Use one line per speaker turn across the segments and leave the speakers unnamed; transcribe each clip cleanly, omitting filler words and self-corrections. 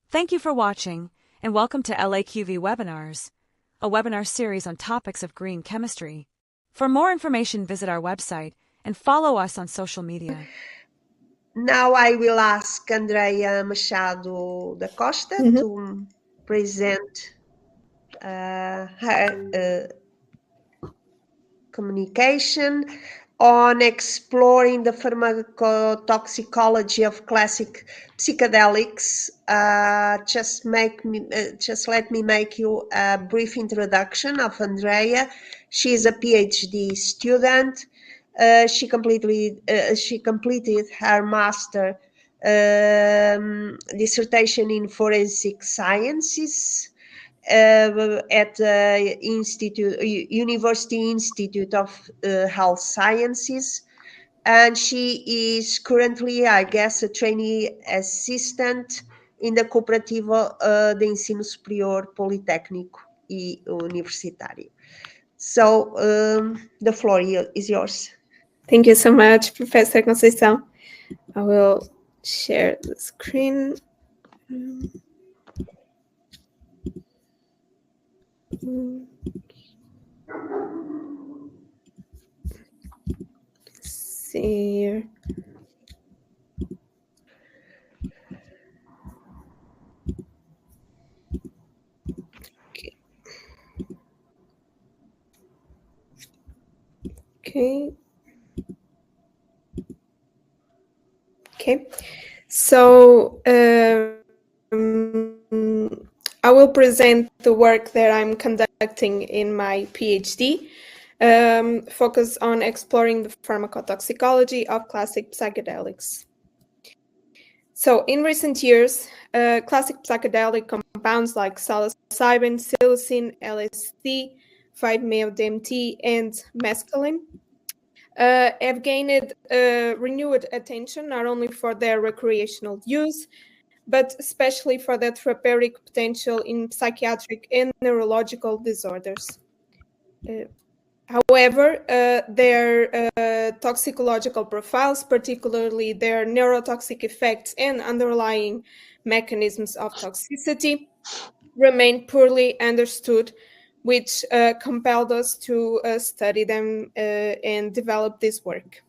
Thank you for watching, and welcome to LAQV Webinars, a webinar series on topics of green chemistry. For more information, visit our website and follow us on social media.
Now I will ask Andrea Machado da Costa to present her communication on exploring the pharmacotoxicology of classic psychedelics. Just let me make you a brief introduction of Andrea. She is a PhD student. She completed her master dissertation in forensic sciences at the University Institute of Health Sciences, and she is currently, I guess, a trainee assistant in the Cooperativo de Ensino Superior Politécnico e Universitário. So the floor is yours.
Thank you so much, Professor Conceição. I will share the screen. See here. Okay. So I will present the work that I'm conducting in my PhD, focus on exploring the pharmacotoxicology of classic psychedelics. So in recent years, classic psychedelic compounds like psilocybin, psilocin, LSD, 5-MeO-DMT, and mescaline have gained renewed attention not only for their recreational use, but especially for their therapeutic potential in psychiatric and neurological disorders. However, their toxicological profiles, particularly their neurotoxic effects and underlying mechanisms of toxicity, remain poorly understood, which compelled us to study them and develop this work.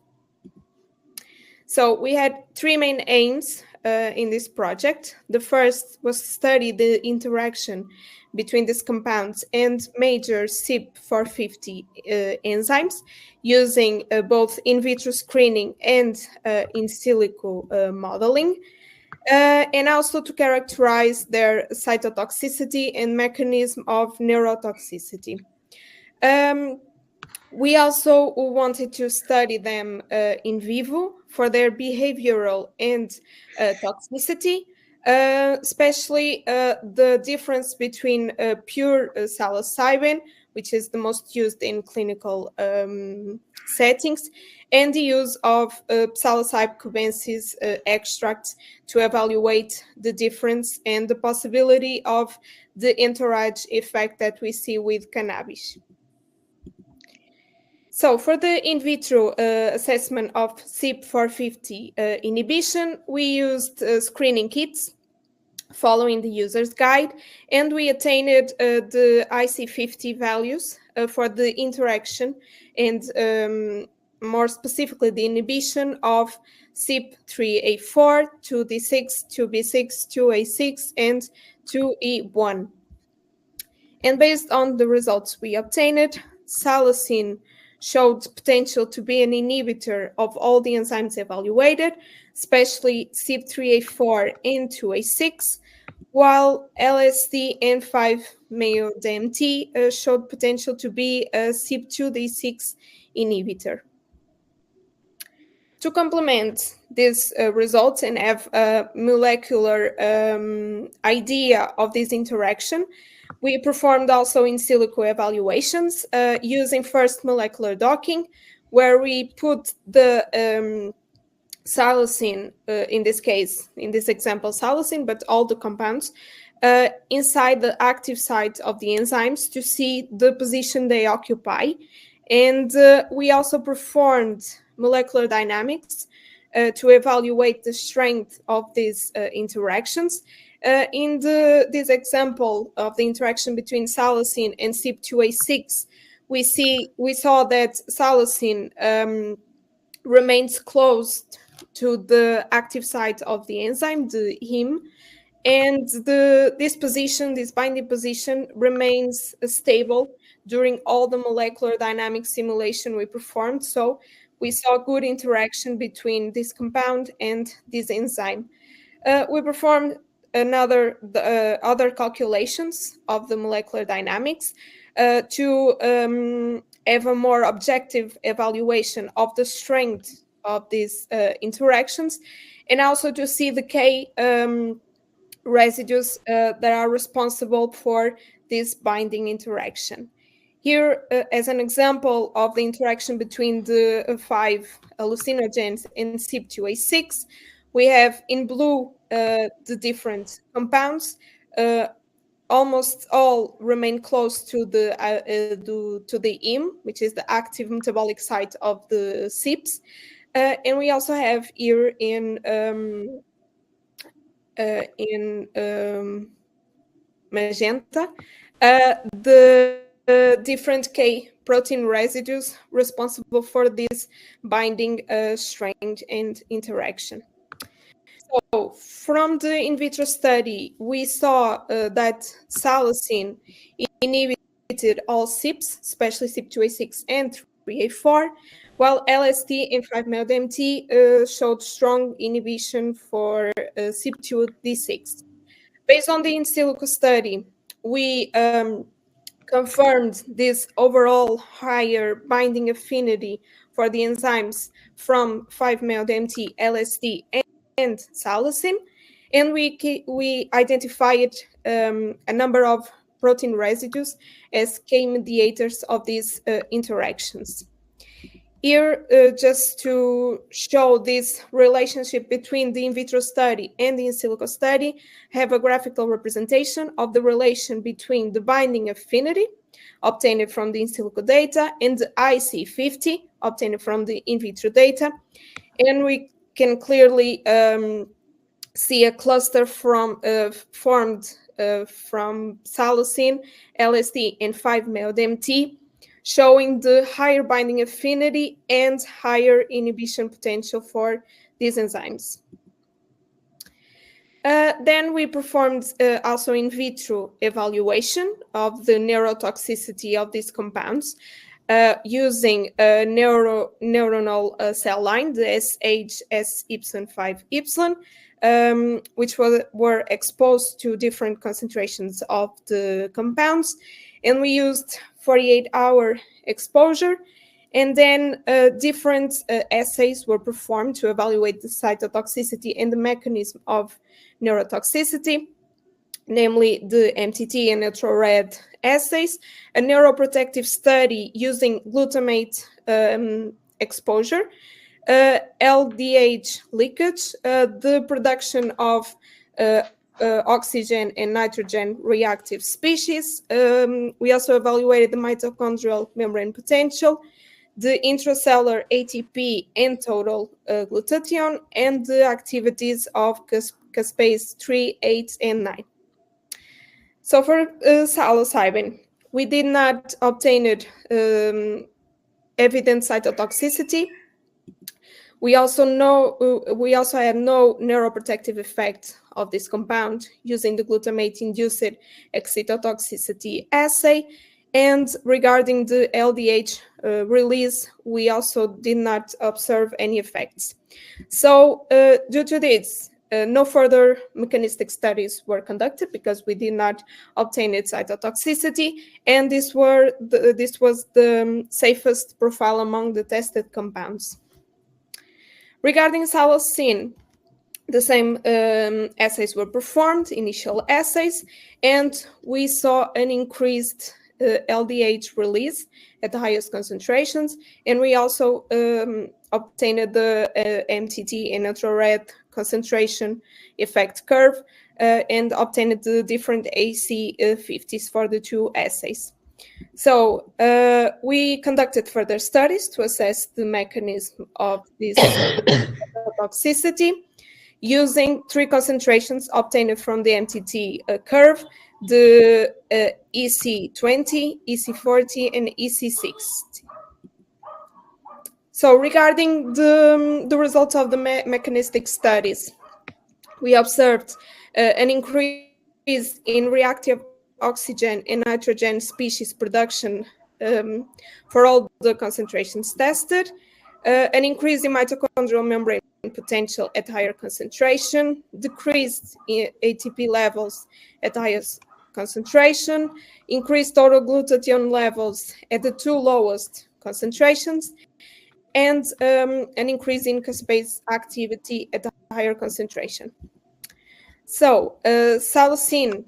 So we had three main aims in this project. The first was to study the interaction between these compounds and major CYP450 enzymes using both in vitro screening and in silico modeling, and also to characterize their cytotoxicity and mechanism of neurotoxicity. We also wanted to study them in vivo for their behavioral and toxicity, especially the difference between pure psilocybin, which is the most used in clinical settings, and the use of psilocybe cubensis extracts to evaluate the difference and the possibility of the entourage effect that we see with cannabis. So for the in vitro assessment of CYP450 inhibition, we used screening kits following the user's guide, and we attained the IC50 values for the interaction and more specifically the inhibition of CYP3A4, 2D6, 2B6, 2A6, and 2E1. And based on the results we obtained, psilocin showed potential to be an inhibitor of all the enzymes evaluated, especially CYP3A4 and 2A6, while LSD and 5-MeO-DMT showed potential to be a CYP2D6 inhibitor. To complement these results and have a molecular idea of this interaction, we performed also in silico evaluations using first molecular docking, where we put the psilocin, in this case, in this example, psilocin, but all the compounds, inside the active site of the enzymes to see the position they occupy. And we also performed molecular dynamics to evaluate the strength of these interactions. In this example of the interaction between psilocin and CYP2A6, we saw that psilocin remains close to the active site of the enzyme, the heme, and this binding position remains stable during all the molecular dynamic simulation we performed. So we saw good interaction between this compound and this enzyme. We performed other calculations of the molecular dynamics to have a more objective evaluation of the strength of these interactions, and also to see the K residues that are responsible for this binding interaction. Here, as an example of the interaction between the 5 hallucinogens and CYP2A6, we have in blue the different compounds. Almost all remain close to the heme, which is the active metabolic site of the CYPs. And we also have here in magenta the different K protein residues responsible for this binding strength and interaction. So from the in vitro study, we saw that psilocin inhibited all CYPs, especially CYP2A6 and 3A4, while LSD and 5-MeO-DMT showed strong inhibition for CYP2D6. Based on the in silico study, we confirmed this overall higher binding affinity for the enzymes from 5-MeO-DMT, LSD, and psilocin, and we identified a number of protein residues as K mediators of these interactions. Here, just to show this relationship between the in vitro study and the in silico study, have a graphical representation of the relation between the binding affinity obtained from the in silico data and the IC50 obtained from the in vitro data. And we can clearly see a cluster formed from psilocin, LSD, and 5-MeO-DMT, showing the higher binding affinity and higher inhibition potential for these enzymes. Then we performed also in vitro evaluation of the neurotoxicity of these compounds using a neuronal cell line, the SHS-Y5Y, which were exposed to different concentrations of the compounds. And we used 48-hour exposure. And then different assays were performed to evaluate the cytotoxicity and the mechanism of neurotoxicity, namely the MTT and neutral-red assays, a neuroprotective study using glutamate exposure, LDH leakage, the production of oxygen and nitrogen reactive species. We also evaluated the mitochondrial membrane potential, the intracellular ATP and total glutathione, and the activities of caspase 3, 8, and 9. So for psilocybin, we did not obtain evident cytotoxicity. We also had no neuroprotective effect of this compound using the glutamate-induced excitotoxicity assay. And regarding the LDH release, we also did not observe any effects. So due to this, no further mechanistic studies were conducted because we did not obtain its cytotoxicity, and this was the safest profile among the tested compounds. Regarding psilocin, the same assays were performed, initial assays, and we saw an increased LDH release at the highest concentrations, and we also obtained the MTT and neutral-red concentration effect curve and obtained the different AC50s for the two assays. So we conducted further studies to assess the mechanism of this toxicity. using three concentrations obtained from the MTT curve, the EC20, EC40, and EC60. So regarding the results of the mechanistic studies, we observed an increase in reactive oxygen and nitrogen species production for all the concentrations tested, an increase in mitochondrial membrane potential at higher concentration, decreased ATP levels at highest concentration, increased total glutathione levels at the two lowest concentrations, and an increase in caspase activity at a higher concentration. So, psilocin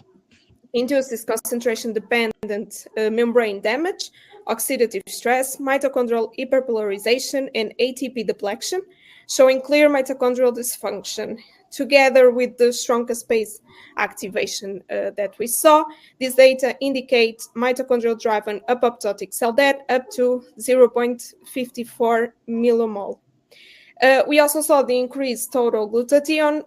induces concentration-dependent membrane damage, oxidative stress, mitochondrial hyperpolarization, and ATP depletion, showing clear mitochondrial dysfunction. Together with the strong caspase activation that we saw, this data indicate mitochondrial-driven apoptotic cell death up to 0.54 millimole. We also saw the increased total glutathione,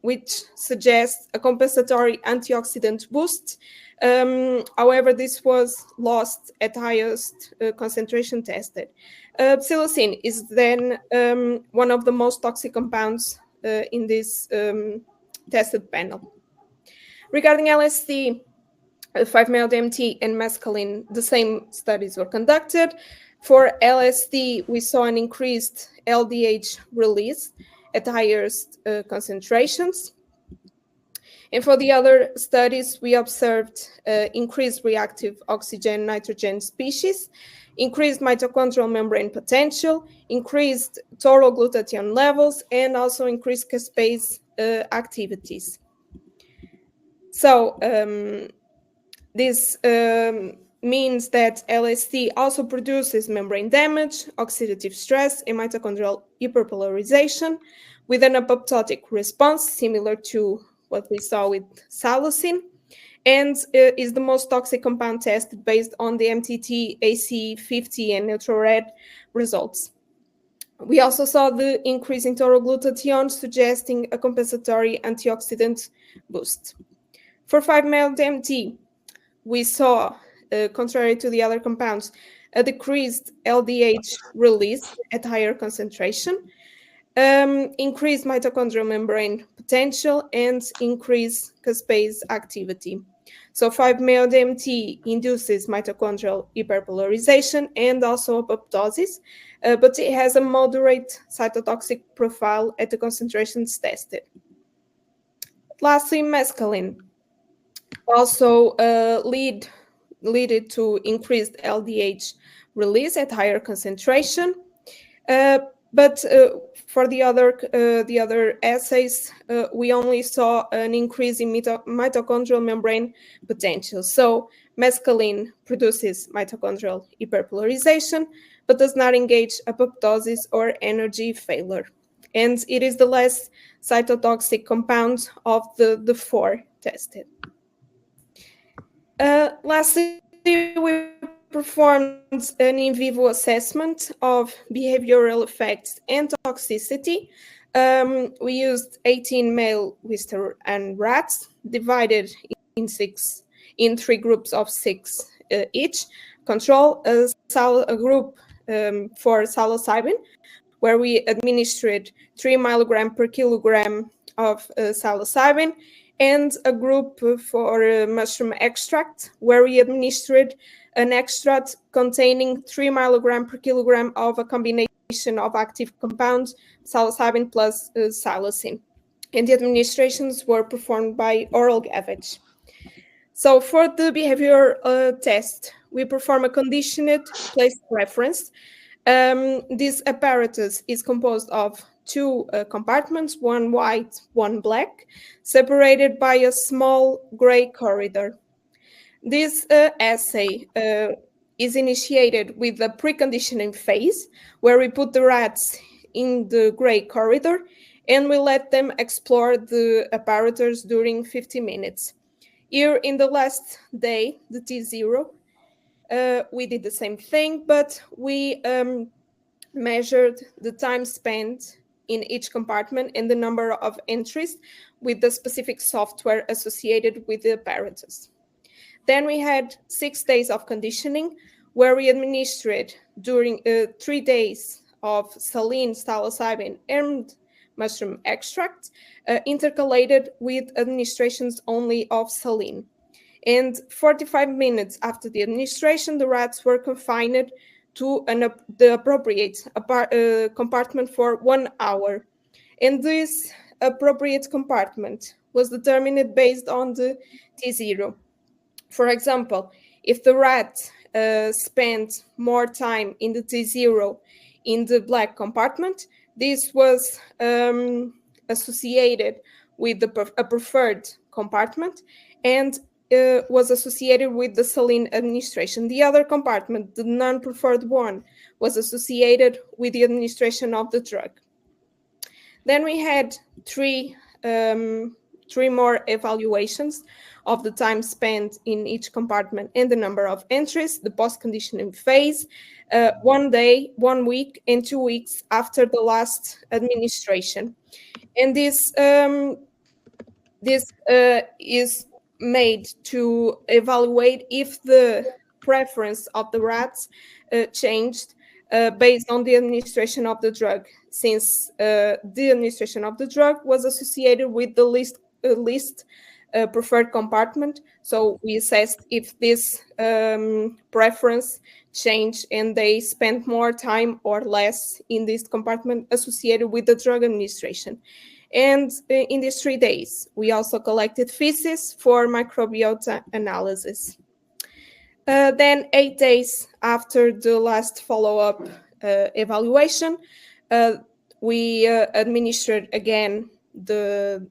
which suggests a compensatory antioxidant boost. However, this was lost at highest concentration tested. Psilocin is then one of the most toxic compounds in this tested panel. Regarding LSD, 5-MeO-DMT and mescaline, the same studies were conducted. For LSD, we saw an increased LDH release at the highest concentrations. And for the other studies, we observed increased reactive oxygen-nitrogen species, increased mitochondrial membrane potential, increased total glutathione levels, and also increased caspase activities. So this means that LSD also produces membrane damage, oxidative stress, and mitochondrial hyperpolarization with an apoptotic response similar to what we saw with psilocin, and is the most toxic compound tested based on the MTT, AC50, and NeutroRed results. We also saw the increase in total glutathione, suggesting a compensatory antioxidant boost. For 5-MeO-DMT, we saw, contrary to the other compounds, a decreased LDH release at higher concentration, increased mitochondrial membrane potential, and increased caspase activity. So 5-MeO-DMT induces mitochondrial hyperpolarization and also apoptosis, but it has a moderate cytotoxic profile at the concentrations tested. Lastly, mescaline also lead to increased LDH release at higher concentration, but for the other assays, we only saw an increase in mitochondrial membrane potential. So mescaline produces mitochondrial hyperpolarization, but does not engage apoptosis or energy failure. And it is the less cytotoxic compound of the four tested. Lastly, we performed an in vivo assessment of behavioral effects and toxicity. We used 18 male Wistar rats divided in three groups of 6 each. Control a group for psilocybin, where we administered 3 milligram per kilogram of psilocybin, and a group for mushroom extract, where we administered an extract containing 3 milligram per kilogram of a combination of active compounds, psilocybin plus psilocin. And the administrations were performed by oral gavage. So for the behavior test, we perform a conditioned place preference. This apparatus is composed of 2 compartments, one white, one black, separated by a small gray corridor. This assay is initiated with a preconditioning phase, where we put the rats in the gray corridor and we let them explore the apparatus during 50 minutes. Here in the last day, the T0, we did the same thing, but we measured the time spent in each compartment and the number of entries with the specific software associated with the apparatus. Then we had 6 days of conditioning, where we administered during 3 days of saline, psilocybin, and mushroom extract, intercalated with administrations only of saline. And 45 minutes after the administration, the rats were confined to the appropriate compartment for 1 hour. And this appropriate compartment was determined based on the T0. For example, if the rat spent more time in the T0 in the black compartment, this was associated with a preferred compartment and was associated with the saline administration. The other compartment, the non-preferred one, was associated with the administration of the drug. Then we had three more evaluations of the time spent in each compartment and the number of entries, the post-conditioning phase, 1 day, 1 week, and 2 weeks after the last administration. And this is made to evaluate if the preference of the rats changed based on the administration of the drug, since the administration of the drug was associated with the least preferred compartment. So we assessed if this preference changed and they spent more time or less in this compartment associated with the drug administration. And in these 3 days, we also collected feces for microbiota analysis. Then 8 days after the last follow-up evaluation, we administered again the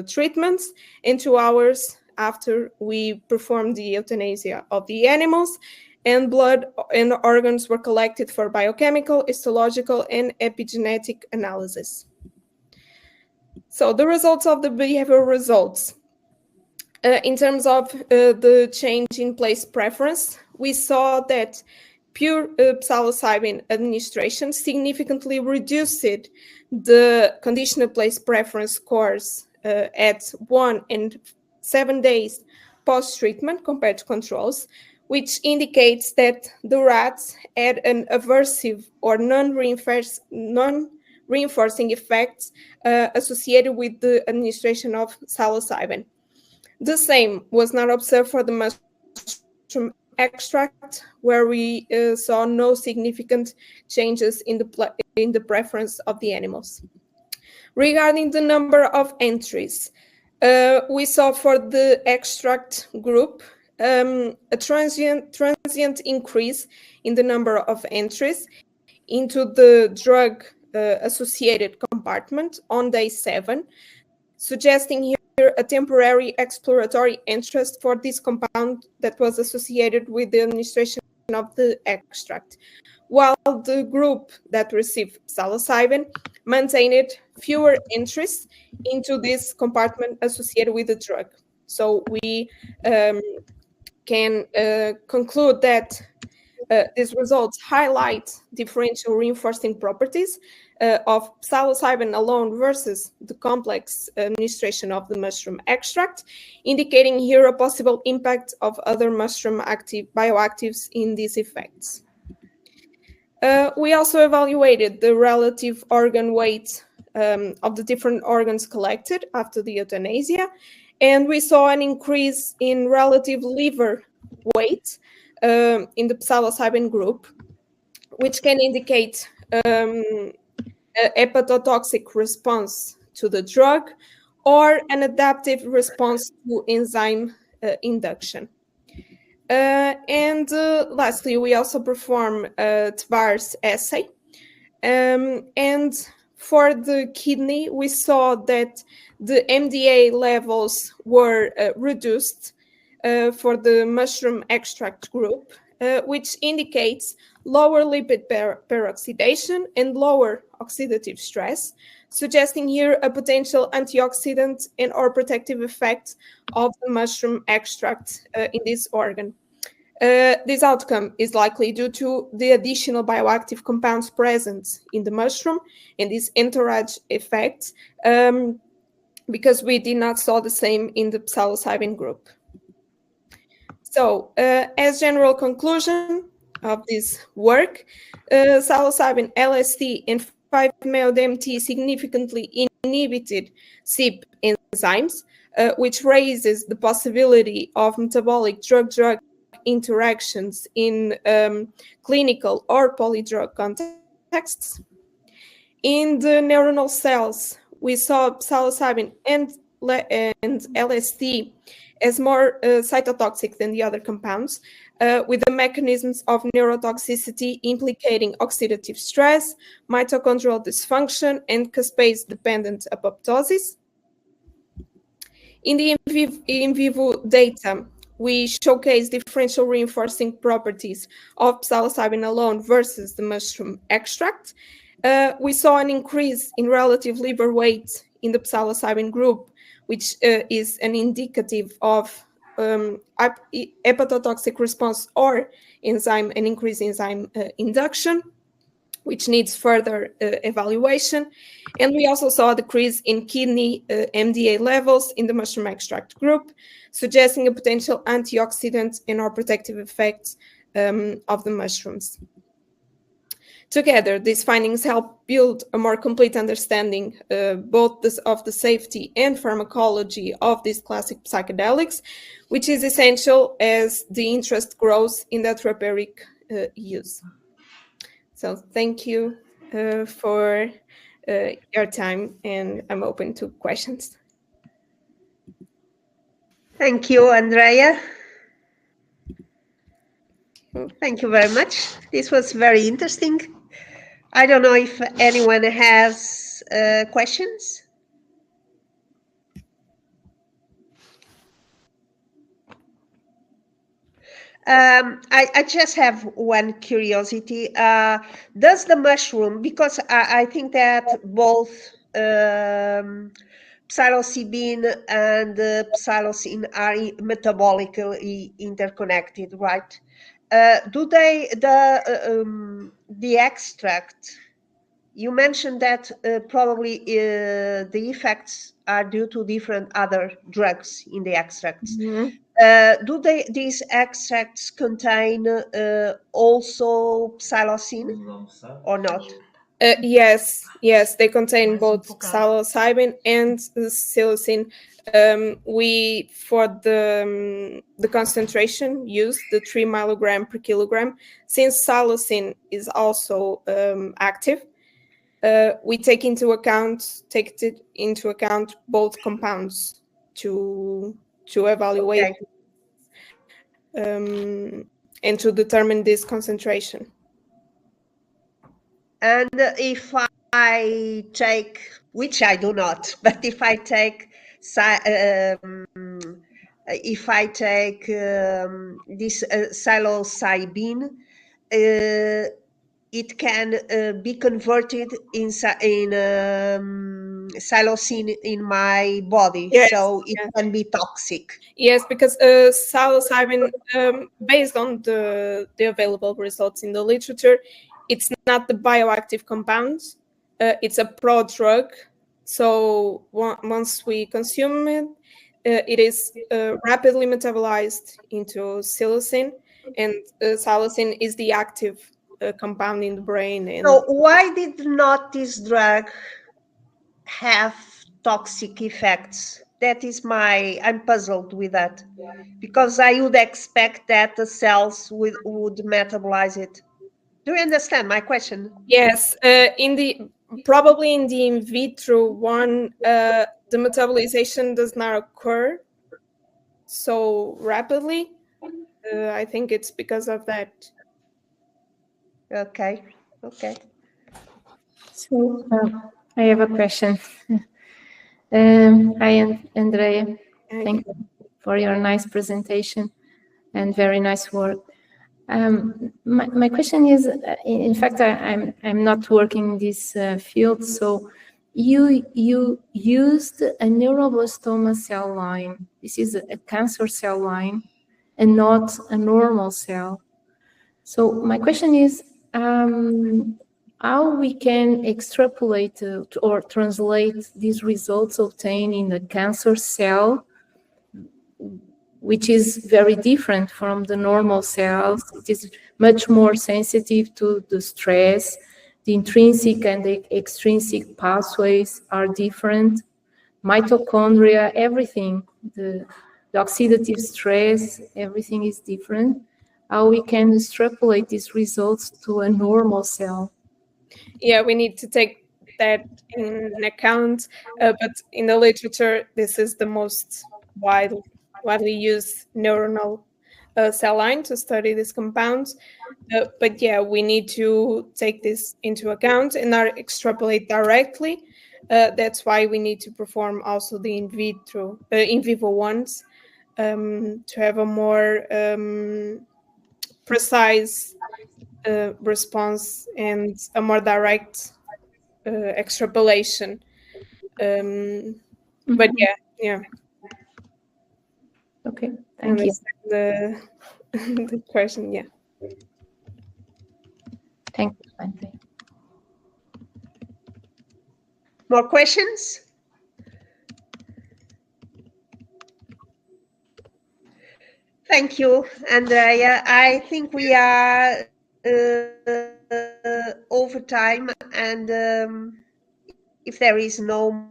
treatments, and 2 hours after we performed the euthanasia of the animals, and blood and organs were collected for biochemical, histological, and epigenetic analysis. So the results of the behavioral results. In terms of the change in place preference, we saw that pure psilocybin administration significantly reduced the conditional place preference scores at 1 and 7 days post-treatment compared to controls, which indicates that the rats had an aversive or non-reinforcing effects associated with the administration of psilocybin. The same was not observed for the mushroom extract, where we saw no significant changes in the preference of the animals. Regarding the number of entries, we saw for the extract group a transient increase in the number of entries into the drug associated compartment on day 7, suggesting here a temporary exploratory interest for this compound that was associated with the administration of the extract, while the group that received psilocybin maintained fewer entries into this compartment associated with the drug. So we can conclude that these results highlight differential reinforcing properties of psilocybin alone versus the complex administration of the mushroom extract, indicating here a possible impact of other mushroom bioactives in these effects. We also evaluated the relative organ weight of the different organs collected after the euthanasia, and we saw an increase in relative liver weight in the psilocybin group, which can indicate a hepatotoxic response to the drug or an adaptive response to enzyme induction. And lastly, we also perform a TVARS assay. And for the kidney, we saw that the MDA levels were reduced for the mushroom extract group, which indicates lower lipid peroxidation and lower oxidative stress, suggesting here a potential antioxidant and or protective effect of the mushroom extract in this organ. This outcome is likely due to the additional bioactive compounds present in the mushroom and this entourage effect, because we did not saw the same in the psilocybin group. So, as general conclusion of this work, psilocybin, LSD, and 5-MeO-DMT significantly inhibited CYP enzymes, which raises the possibility of metabolic drug-drug interactions in clinical or polydrug contexts. In the neuronal cells, we saw psilocybin and LSD as more cytotoxic than the other compounds, with the mechanisms of neurotoxicity implicating oxidative stress, mitochondrial dysfunction, and caspase-dependent apoptosis. In the in vivo data, we showcase differential reinforcing properties of psilocybin alone versus the mushroom extract. We saw an increase in relative liver weight in the psilocybin group, which is an indicative of hepatotoxic response or an increased enzyme induction, which needs further evaluation. And we also saw a decrease in kidney MDA levels in the mushroom extract group, suggesting a potential antioxidant and or protective effects of the mushrooms. Together, these findings help build a more complete understanding both of the safety and pharmacology of these classic psychedelics, which is essential as the interest grows in their therapeutic use. So thank you for your time, and I'm open to questions.
Thank you, Andrea. Thank you very much. This was very interesting. I don't know if anyone has questions. I just have one curiosity. Does the mushroom, because I think that both psilocybin and psilocin are metabolically interconnected, right? Do they, the extract, you mentioned that probably the effects are due to different other drugs in the extracts. Mm-hmm. Do these extracts contain also psilocin or not?
Yes, they contain both psilocybin and psilocin. We, for the concentration, use the 3 milligram per kilogram. Since psilocin is also active, we take into account both compounds to evaluate. Okay. And to determine this concentration.
And if I take, which I do not, but if I take this psilocybin, it can be converted in psilocin in my body, yes, so it can be toxic.
Yes, because psilocybin, based on the available results in the literature, it's not the bioactive compound. It's a prodrug. So once we consume it, it is rapidly metabolized into psilocin, and psilocin is the active compound in the brain. And
so why did not this drug have toxic effects? That is I'm puzzled with that, because I would expect that the cells would metabolize it. Do you understand my question?
Yes, probably in the in vitro one, the metabolization does not occur so rapidly. I think it's because of that.
Okay.
So I have a question. Hi, Andrea. Thank you for your nice presentation and very nice work. My question is, in fact, I'm not working in this field. So you used a neuroblastoma cell line. This is a cancer cell line, and not a normal cell. So my question is, how we can extrapolate or translate these results obtained in the cancer cell, which is very different from the normal cells. It is much more sensitive to the stress. The intrinsic and the extrinsic pathways are different. Mitochondria, everything, the oxidative stress, everything is different. How we can extrapolate these results to a normal cell?
Yeah, we need to take that in account. But in the literature, this is the most widely used neuronal cell line to study these compounds. But yeah, we need to take this into account and not extrapolate directly. That's why we need to perform also the in vivo ones to have a more precise response and a more direct extrapolation. But yeah.
Okay, thank you.
The question, yeah.
Thank you, Svante.
More questions? Thank you, Andrea. I think we are over time, and if there is no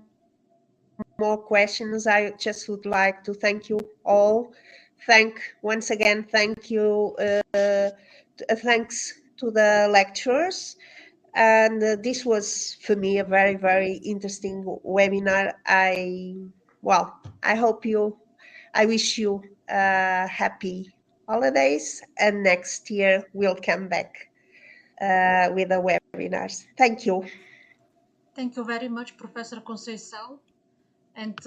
more questions, I just would like to thank you all. Once again, thank you. Thanks to the lecturers. And this was, for me, a very, very interesting webinar. I wish you happy holidays, and next year we'll come back with the webinars. Thank you.
Thank you very much, Professor Conceição, and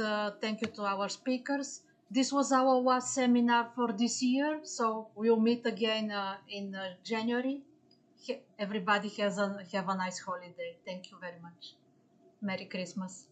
thank you to our speakers. This was our last seminar for this year, so we'll meet again in January. Everybody have a nice holiday. Thank you very much. Merry Christmas.